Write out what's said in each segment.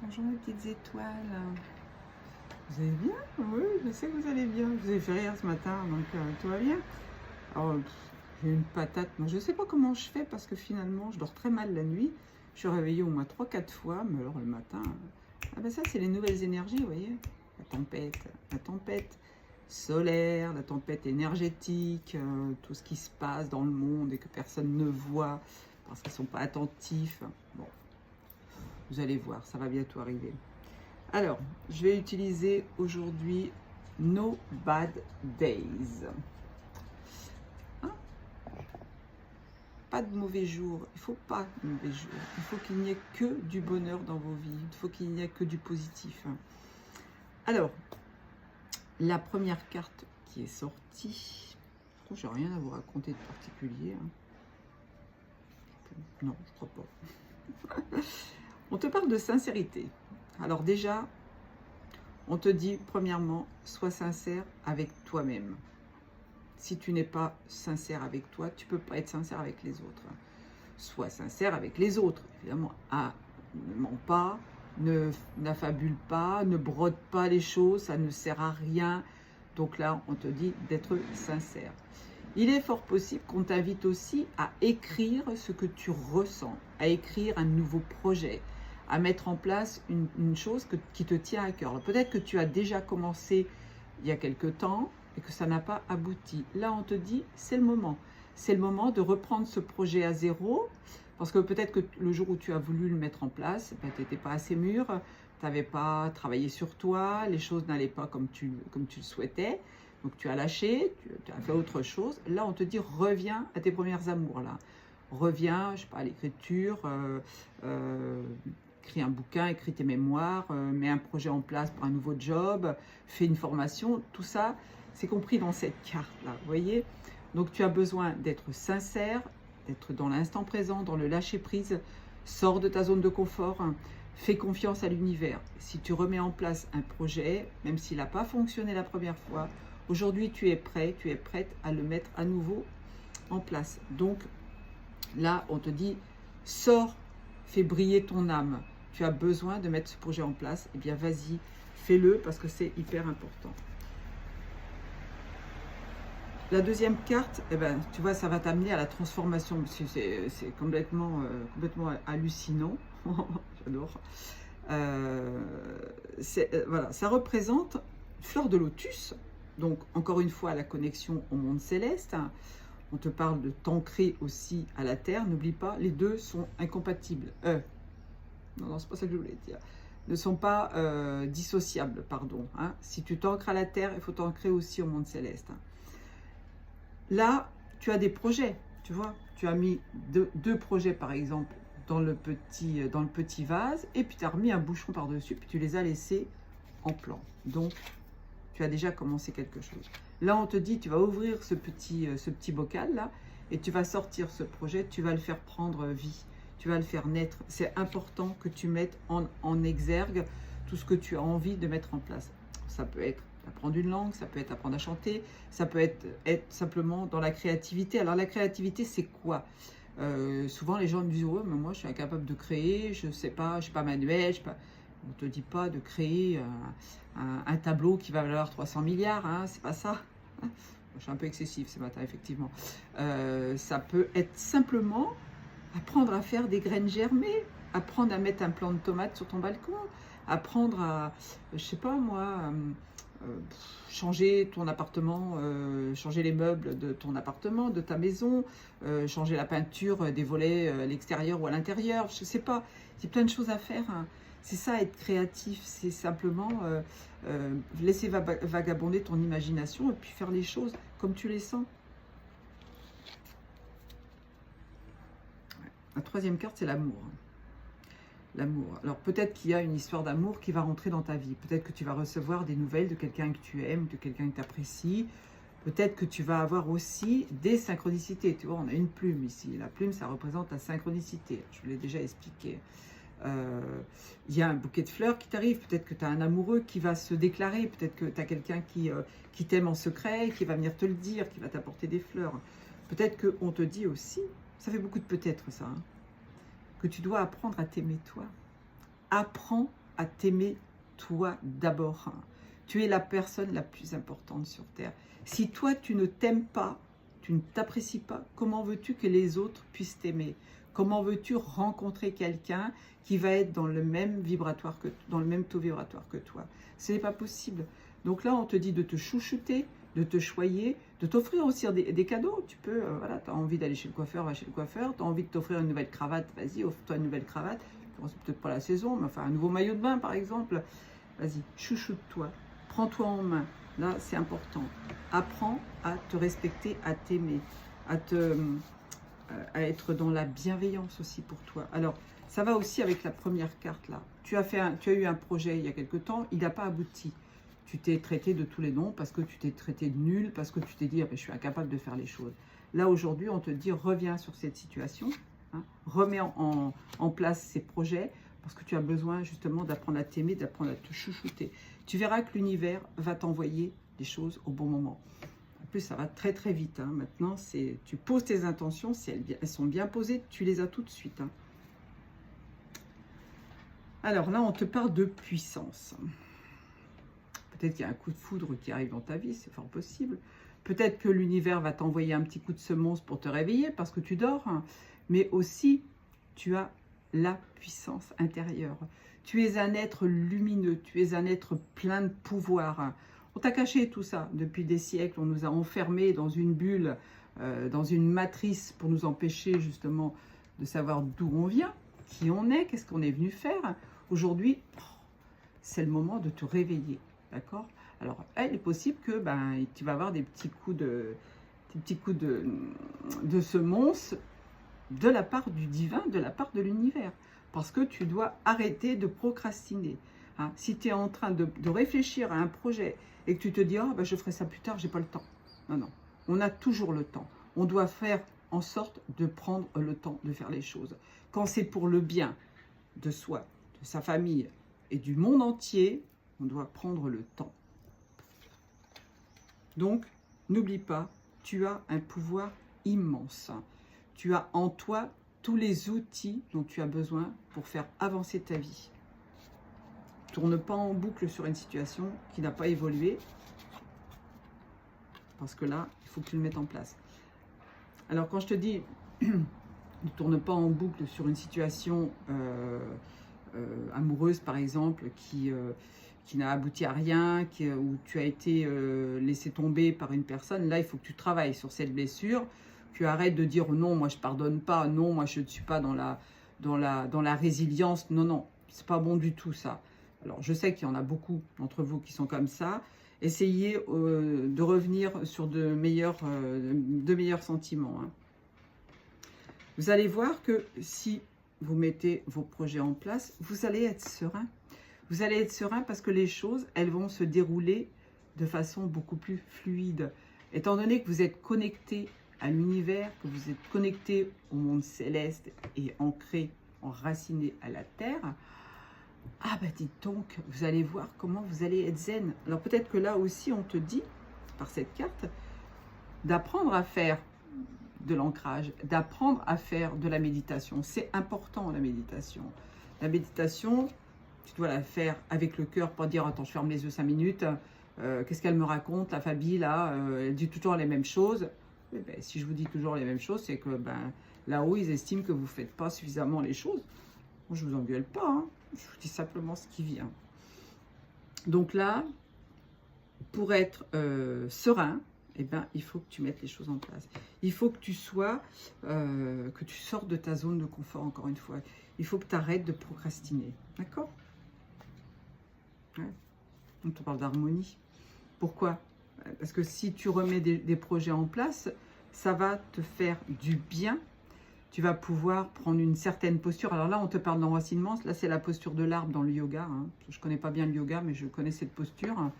Bonjour mes petites étoiles. Vous allez bien? Oui, je sais que vous allez bien. Je vous ai fait rire ce matin, donc tout va bien. Alors, j'ai une patate. Moi, je ne sais pas comment je fais parce que finalement, je dors très mal la nuit. Je suis réveillée au moins 3 4 fois, mais alors le matin. Ah ben ça, c'est les nouvelles énergies, vous voyez. La tempête solaire, la tempête énergétique, tout ce qui se passe dans le monde et que personne ne voit parce qu'ils ne sont pas attentifs. Bon, vous allez voir, ça va bientôt arriver. Alors, je vais utiliser aujourd'hui No Bad Days. Hein? Pas de mauvais jours. Il ne faut pas de mauvais jours. Il faut qu'il n'y ait que du bonheur dans vos vies. Il faut qu'il n'y ait que du positif. Alors, la première carte qui est sortie. Je n'ai rien à vous raconter de particulier. Non, je crois pas. On te parle de sincérité. Alors déjà, on te dit, premièrement, sois sincère avec toi-même. Si tu n'es pas sincère avec toi, tu ne peux pas être sincère avec les autres. Sois sincère avec les autres, évidemment. Ah, ne mens pas, n'affabule pas, ne brode pas les choses, ça ne sert à rien. Donc là, on te dit d'être sincère. Il est fort possible qu'on t'invite aussi à écrire ce que tu ressens, à écrire un nouveau projet, à mettre en place une chose qui te tient à cœur. Peut-être que tu as déjà commencé il y a quelque temps et que ça n'a pas abouti. Là, on te dit, c'est le moment. C'est le moment de reprendre ce projet à zéro, parce que peut-être que le jour où tu as voulu le mettre en place, ben, tu n'étais pas assez mûr, tu n'avais pas travaillé sur toi, les choses n'allaient pas comme tu le souhaitais. Donc tu as lâché, tu as fait autre chose. Là, on te dit, reviens à tes premières amours. Là. Reviens, je sais pas, à l'écriture, écris un bouquin, écris tes mémoires, mets un projet en place pour un nouveau job, fais une formation. Tout ça, c'est compris dans cette carte-là, vous voyez. Donc tu as besoin d'être sincère, d'être dans l'instant présent, dans le lâcher-prise. Sors de ta zone de confort, hein. Fais confiance à l'univers. Si tu remets en place un projet, même s'il n'a pas fonctionné la première fois, aujourd'hui, tu es prêt, tu es prête à le mettre à nouveau en place. Donc, là, on te dit, sors, fais briller ton âme. Tu as besoin de mettre ce projet en place. Eh bien, vas-y, fais-le parce que c'est hyper important. La deuxième carte, eh ben, tu vois, ça va t'amener à la transformation. C'est complètement hallucinant. J'adore. Voilà, ça représente fleur de lotus. Donc, encore une fois, la connexion au monde céleste. On te parle de t'ancrer aussi à la terre. N'oublie pas, les deux sont incompatibles. Non, c'est pas ça que je voulais dire. Ne sont pas dissociables, pardon. Hein. Si tu t'ancres à la terre, il faut t'ancrer aussi au monde céleste. Là, tu as des projets, tu vois. Tu as mis deux projets, par exemple, dans le petit vase, et puis tu as remis un bouchon par-dessus, puis tu les as laissés en plan. Donc, tu as déjà commencé quelque chose. Là, on te dit, tu vas ouvrir ce petit bocal-là, et tu vas sortir ce projet, tu vas le faire prendre vie, tu vas le faire naître. C'est important que tu mettes en exergue tout ce que tu as envie de mettre en place. Ça peut être apprendre une langue, ça peut être apprendre à chanter, ça peut être simplement dans la créativité. Alors la créativité, c'est quoi? Souvent les gens me disent, ouais, mais moi je suis incapable de créer, je sais pas, je suis pas manuel, on ne te dit pas de créer un tableau qui va valoir 300 milliards, hein, c'est pas ça. Je suis un peu excessif ce matin, effectivement. Ça peut être simplement apprendre à faire des graines germées, apprendre à mettre un plant de tomates sur ton balcon, apprendre à, je sais pas moi, changer ton appartement, changer les meubles de ton appartement, de ta maison, changer la peinture des volets à l'extérieur ou à l'intérieur, je sais pas, il y a plein de choses à faire. Hein. C'est ça, être créatif, c'est simplement laisser vagabonder ton imagination et puis faire les choses comme tu les sens. La troisième carte, c'est l'amour. L'amour. Alors peut-être qu'il y a une histoire d'amour qui va rentrer dans ta vie. Peut-être que tu vas recevoir des nouvelles de quelqu'un que tu aimes, de quelqu'un que tu apprécies. Peut-être que tu vas avoir aussi des synchronicités. Tu vois, on a une plume ici. La plume, ça représente la synchronicité. Je vous l'ai déjà expliqué. Il y a un bouquet de fleurs qui t'arrive. Peut-être que tu as un amoureux qui va se déclarer. Peut-être que tu as quelqu'un qui t'aime en secret, qui va venir te le dire, qui va t'apporter des fleurs. Peut-être qu'on te dit aussi, ça fait beaucoup de peut-être ça, hein, que tu dois apprendre à t'aimer toi. Apprends à t'aimer toi d'abord. Tu es la personne la plus importante sur Terre. Si toi, tu ne t'aimes pas, tu ne t'apprécies pas, comment veux-tu que les autres puissent t'aimer? Comment veux-tu rencontrer quelqu'un qui va être dans le même vibratoire dans le même taux vibratoire que toi? Ce n'est pas possible. Donc là, on te dit de te chouchouter, de te choyer, de t'offrir aussi des cadeaux. Tu peux, voilà, tu as envie d'aller chez le coiffeur, va chez le coiffeur. Tu as envie de t'offrir une nouvelle cravate, vas-y, offre-toi une nouvelle cravate. C'est peut-être pas la saison, mais enfin un nouveau maillot de bain par exemple. Vas-y, chouchoute-toi, prends-toi en main. Là, c'est important. Apprends à te respecter, à t'aimer, à être dans la bienveillance aussi pour toi. Alors, ça va aussi avec la première carte là. Tu as eu un projet il y a quelque temps, il n'a pas abouti. Tu t'es traité de tous les noms parce que tu t'es traité de nul, parce que tu t'es dit ah ben, je suis incapable de faire les choses. Là aujourd'hui, on te dit reviens sur cette situation, hein, remets en place ces projets parce que tu as besoin justement d'apprendre à t'aimer, d'apprendre à te chouchouter. Tu verras que l'univers va t'envoyer des choses au bon moment. En plus, ça va très très vite. Hein. Maintenant, tu poses tes intentions, si elles sont bien posées, tu les as tout de suite. Hein. Alors là, on te parle de puissance. Peut-être qu'il y a un coup de foudre qui arrive dans ta vie, c'est fort possible. Peut-être que l'univers va t'envoyer un petit coup de semonce pour te réveiller parce que tu dors. Hein. Mais aussi, tu as la puissance intérieure. Tu es un être lumineux, tu es un être plein de pouvoir. On t'a caché tout ça depuis des siècles, on nous a enfermés dans une bulle, dans une matrice pour nous empêcher justement de savoir d'où on vient, qui on est, qu'est-ce qu'on est venu faire. Aujourd'hui, c'est le moment de te réveiller, d'accord? Alors, il est possible que tu vas avoir des petits coups de semonce de la part du divin, de la part de l'univers. Parce que tu dois arrêter de procrastiner. Hein. Si tu es en train de réfléchir à un projet et que tu te dis « oh, je ferai ça plus tard, j'ai pas le temps ». Non, non. On a toujours le temps. On doit faire en sorte de prendre le temps de faire les choses. Quand c'est pour le bien de soi, de sa famille et du monde entier, on doit prendre le temps. Donc, n'oublie pas, tu as un pouvoir immense. Tu as en toi tous les outils dont tu as besoin pour faire avancer ta vie. Tourne pas en boucle sur une situation qui n'a pas évolué. Parce que là, il faut que tu le mettes en place. Alors, quand je te dis ne tourne pas en boucle sur une situation amoureuse, par exemple, qui n'a abouti à rien, où tu as été laissé tomber par une personne, là, il faut que tu travailles sur cette blessure. Tu arrêtes de dire non, moi je pardonne pas, non, moi je ne suis pas dans la résilience. Non, non, c'est pas bon du tout ça. Alors je sais qu'il y en a beaucoup d'entre vous qui sont comme ça. Essayez de revenir sur de meilleurs sentiments. Hein. Vous allez voir que si vous mettez vos projets en place, vous allez être serein. Vous allez être serein parce que les choses, elles vont se dérouler de façon beaucoup plus fluide. Étant donné que vous êtes connecté à l'univers, que vous êtes connecté au monde céleste et ancré, enraciné à la Terre, ah bah dites donc, vous allez voir comment vous allez être zen. Alors peut-être que là aussi on te dit, par cette carte, d'apprendre à faire de l'ancrage, d'apprendre à faire de la méditation. C'est important la méditation. La méditation, tu dois la faire avec le cœur, pas dire attends je ferme les yeux 5 minutes, qu'est-ce qu'elle me raconte, la Fabi là, elle dit toujours les mêmes choses. Eh ben, si je vous dis toujours les mêmes choses, c'est que là-haut, ils estiment que vous ne faites pas suffisamment les choses. Moi, je ne vous engueule pas, hein. Je vous dis simplement ce qui vient. Donc là, pour être serein, eh ben, il faut que tu mettes les choses en place. Il faut que tu sois, que tu sortes de ta zone de confort, encore une fois. Il faut que tu arrêtes de procrastiner. D'accord? Ouais. On te parle d'harmonie. Pourquoi? Parce que si tu remets des projets en place, ça va te faire du bien. Tu vas pouvoir prendre une certaine posture. Alors là, on te parle d'enracinement. Là, c'est la posture de l'arbre dans le yoga. Hein. Je ne connais pas bien le yoga, mais je connais cette posture.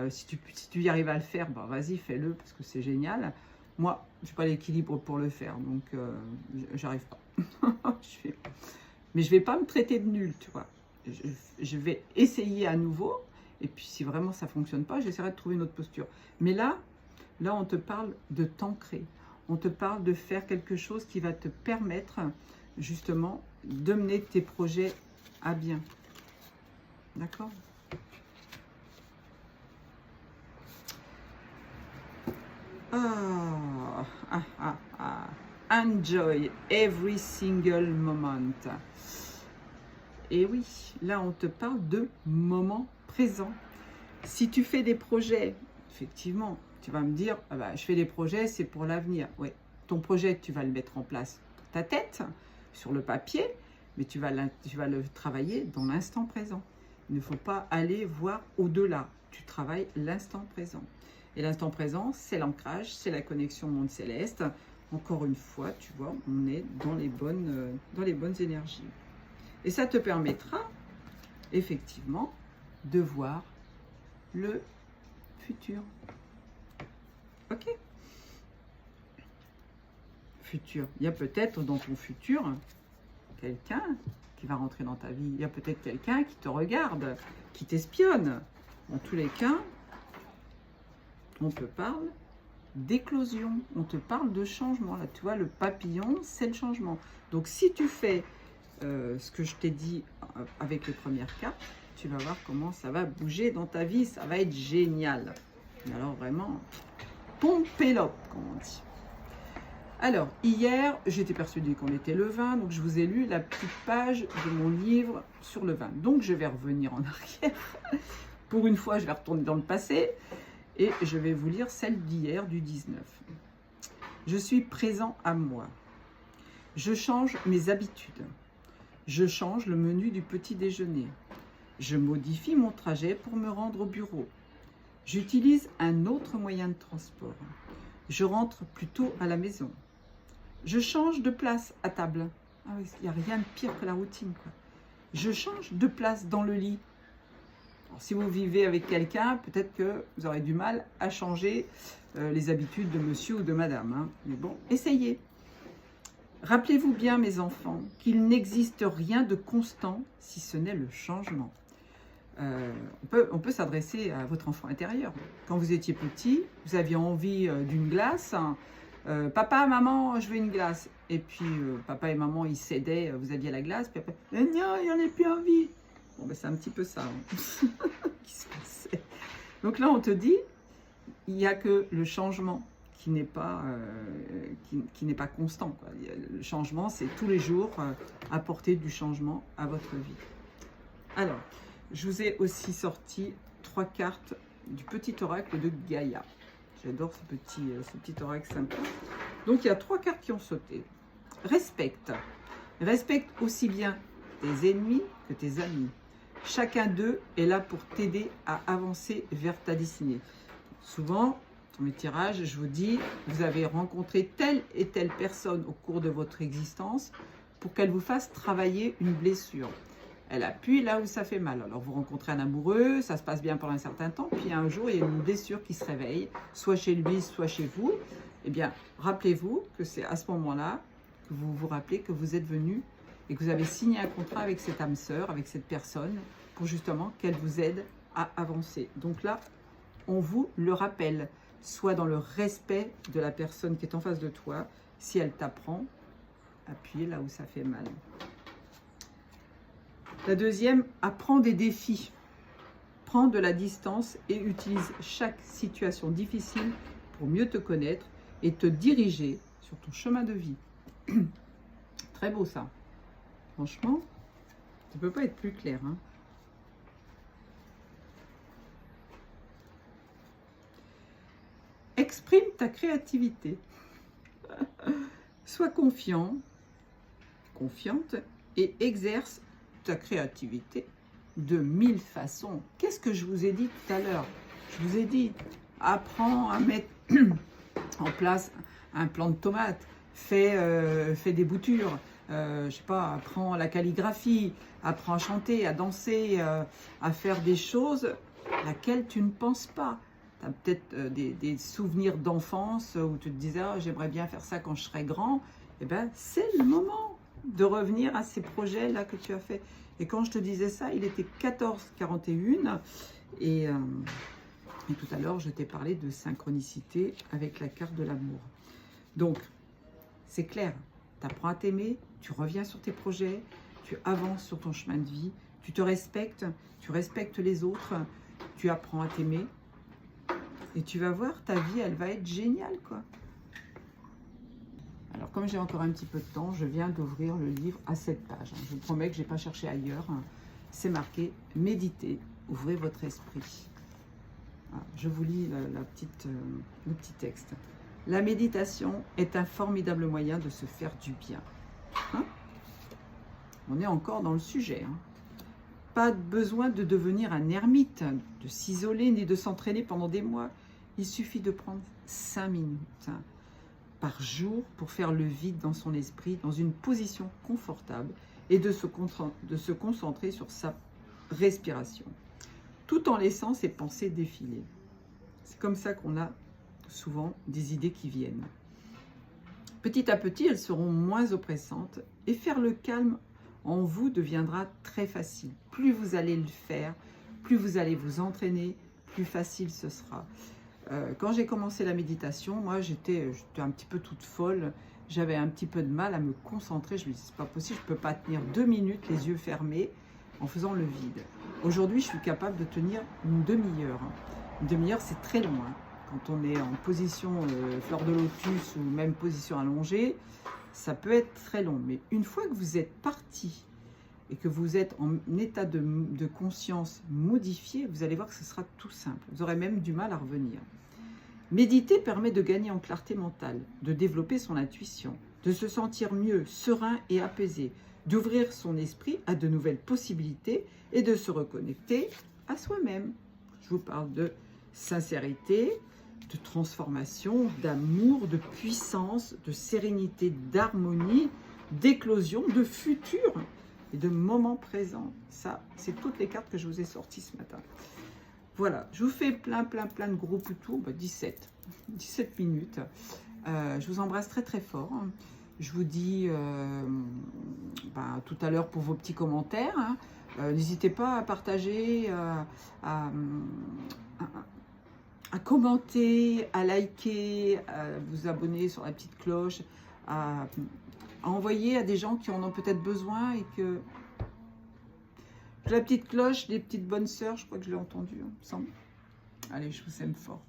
Si tu y arrives à le faire, bah, vas-y, fais-le, parce que c'est génial. Moi, je n'ai pas l'équilibre pour le faire, donc j'arrive pas. Mais je ne vais pas me traiter de nul, tu vois. Je vais essayer à nouveau. Et puis, si vraiment ça ne fonctionne pas, j'essaierai de trouver une autre posture. Mais là, on te parle de t'ancrer. On te parle de faire quelque chose qui va te permettre, justement, de mener tes projets à bien. D'accord? Ah, ah, ah, ah. Enjoy every single moment. Et oui, là on te parle de moment présent. Si tu fais des projets, effectivement, tu vas me dire, ah bah, je fais des projets, c'est pour l'avenir. Oui, ton projet, tu vas le mettre en place dans ta tête, sur le papier, mais tu vas le travailler dans l'instant présent. Il ne faut pas aller voir au-delà. Tu travailles l'instant présent. Et l'instant présent, c'est l'ancrage, c'est la connexion monde céleste. Encore une fois, tu vois, on est dans les bonnes énergies. Et ça te permettra, effectivement, de voir le futur. Ok? Futur. Il y a peut-être dans ton futur quelqu'un qui va rentrer dans ta vie. Il y a peut-être quelqu'un qui te regarde, qui t'espionne. En tous les cas, on te parle d'éclosion, on te parle de changement. Là, tu vois, le papillon, c'est le changement. Donc, si tu fais ce que je t'ai dit avec les premières cartes, tu vas voir comment ça va bouger dans ta vie. Ça va être génial. Mais alors, vraiment, pompez-le, comme on dit. Alors, hier, j'étais persuadée qu'on était le 20, donc je vous ai lu la petite page de mon livre sur le 20. Donc, je vais revenir en arrière. Pour une fois, je vais retourner dans le passé. Et je vais vous lire celle d'hier, du 19. Je suis présent à moi. Je change mes habitudes. Je change le menu du petit déjeuner. Je modifie mon trajet pour me rendre au bureau. J'utilise un autre moyen de transport. Je rentre plus tôt à la maison. Je change de place à table. Ah oui, il n'y a rien de pire que la routine, quoi. Je change de place dans le lit. Alors, si vous vivez avec quelqu'un, peut-être que vous aurez du mal à changer les habitudes de monsieur ou de madame. Hein. Mais bon, essayez. Rappelez-vous bien, mes enfants, qu'il n'existe rien de constant si ce n'est le changement. On peut s'adresser à votre enfant intérieur. Quand vous étiez petit, vous aviez envie d'une glace. Papa, maman, je veux une glace. Et puis, papa et maman, ils cédaient, vous aviez la glace. Puis après, non, il n'y en a plus envie. Bon, ben, c'est un petit peu ça hein, qui se passait. Donc là, on te dit, il n'y a que le changement qui n'est pas constant, quoi. Le changement, c'est tous les jours apporter du changement à votre vie. Alors, je vous ai aussi sorti 3 cartes du petit oracle de Gaïa. J'adore ce petit oracle sympa. Donc, il y a 3 cartes qui ont sauté. Respecte. Respecte aussi bien tes ennemis que tes amis. Chacun d'eux est là pour t'aider à avancer vers ta destinée. Souvent, dans mes tirages, je vous dis, vous avez rencontré telle et telle personne au cours de votre existence pour qu'elle vous fasse travailler une blessure. Elle appuie là où ça fait mal. Alors, vous rencontrez un amoureux, ça se passe bien pendant un certain temps, puis un jour, il y a une blessure qui se réveille, soit chez lui, soit chez vous. Eh bien, rappelez-vous que c'est à ce moment-là que vous vous rappelez que vous êtes venu et que vous avez signé un contrat avec cette âme sœur, avec cette personne, pour justement qu'elle vous aide à avancer. Donc là, on vous le rappelle, soit dans le respect de la personne qui est en face de toi, si elle t'apprend, appuyez là où ça fait mal. La deuxième, apprends des défis. Prends de la distance et utilise chaque situation difficile pour mieux te connaître et te diriger sur ton chemin de vie. Très beau ça. Franchement, ça ne peut pas être plus clair. Hein. Exprime ta créativité. Sois confiant, confiante et exerce ta créativité de 1000 façons. Qu'est-ce que je vous ai dit tout à l'heure? Je vous ai dit, apprends à mettre en place un plant de tomates, fais des boutures, je sais pas, apprends la calligraphie, apprends à chanter, à danser, à faire des choses laquelle tu ne penses pas. Tu as peut-être des souvenirs d'enfance où tu te disais oh, j'aimerais bien faire ça quand je serai grand. Eh bien, c'est le moment de revenir à ces projets-là que tu as fait. Et quand je te disais ça, il était 14h41 et tout à l'heure, je t'ai parlé de synchronicité avec la carte de l'amour. Donc, c'est clair, tu apprends à t'aimer, tu reviens sur tes projets, tu avances sur ton chemin de vie, tu te respectes, tu respectes les autres, tu apprends à t'aimer. Et tu vas voir, ta vie, elle va être géniale, quoi. Alors, comme j'ai encore un petit peu de temps, je viens d'ouvrir le livre à cette page. Je vous promets que je n'ai pas cherché ailleurs. C'est marqué « Méditez, ouvrez votre esprit ». Je vous lis le petit texte. La méditation est un formidable moyen de se faire du bien. Hein? On est encore dans le sujet. Hein? Pas besoin de devenir un ermite, de s'isoler ni de s'entraîner pendant des mois. Il suffit de prendre 5 minutes par jour pour faire le vide dans son esprit, dans une position confortable et de se concentrer sur sa respiration, tout en laissant ses pensées défiler. C'est comme ça qu'on a souvent des idées qui viennent. Petit à petit, elles seront moins oppressantes et faire le calme en vous deviendra très facile. Plus vous allez le faire, plus vous allez vous entraîner, plus facile ce sera. Quand j'ai commencé la méditation, moi j'étais un petit peu toute folle, j'avais un petit peu de mal à me concentrer, je me disais c'est pas possible, je ne peux pas tenir 2 minutes les yeux fermés en faisant le vide. Aujourd'hui je suis capable de tenir une demi-heure. Une demi-heure c'est très long, hein. Quand on est en position fleur de lotus ou même position allongée, ça peut être très long. Mais une fois que vous êtes parti et que vous êtes en état de conscience modifié, vous allez voir que ce sera tout simple. Vous aurez même du mal à revenir. Méditer permet de gagner en clarté mentale, de développer son intuition, de se sentir mieux, serein et apaisé, d'ouvrir son esprit à de nouvelles possibilités et de se reconnecter à soi-même. Je vous parle de sincérité, de transformation, d'amour, de puissance, de sérénité, d'harmonie, d'éclosion, de futur et de moment présent. Ça, c'est toutes les cartes que je vous ai sorties ce matin. Voilà, je vous fais plein de gros poutous, 17 minutes. Je vous embrasse très très fort. Je vous dis tout à l'heure pour vos petits commentaires. Hein. N'hésitez pas à partager, à commenter, à liker, à vous abonner sur la petite cloche, à envoyer à des gens qui en ont peut-être besoin et que... La petite cloche des petites bonnes sœurs, je crois que je l'ai entendu, il me semble. Allez, je vous aime fort.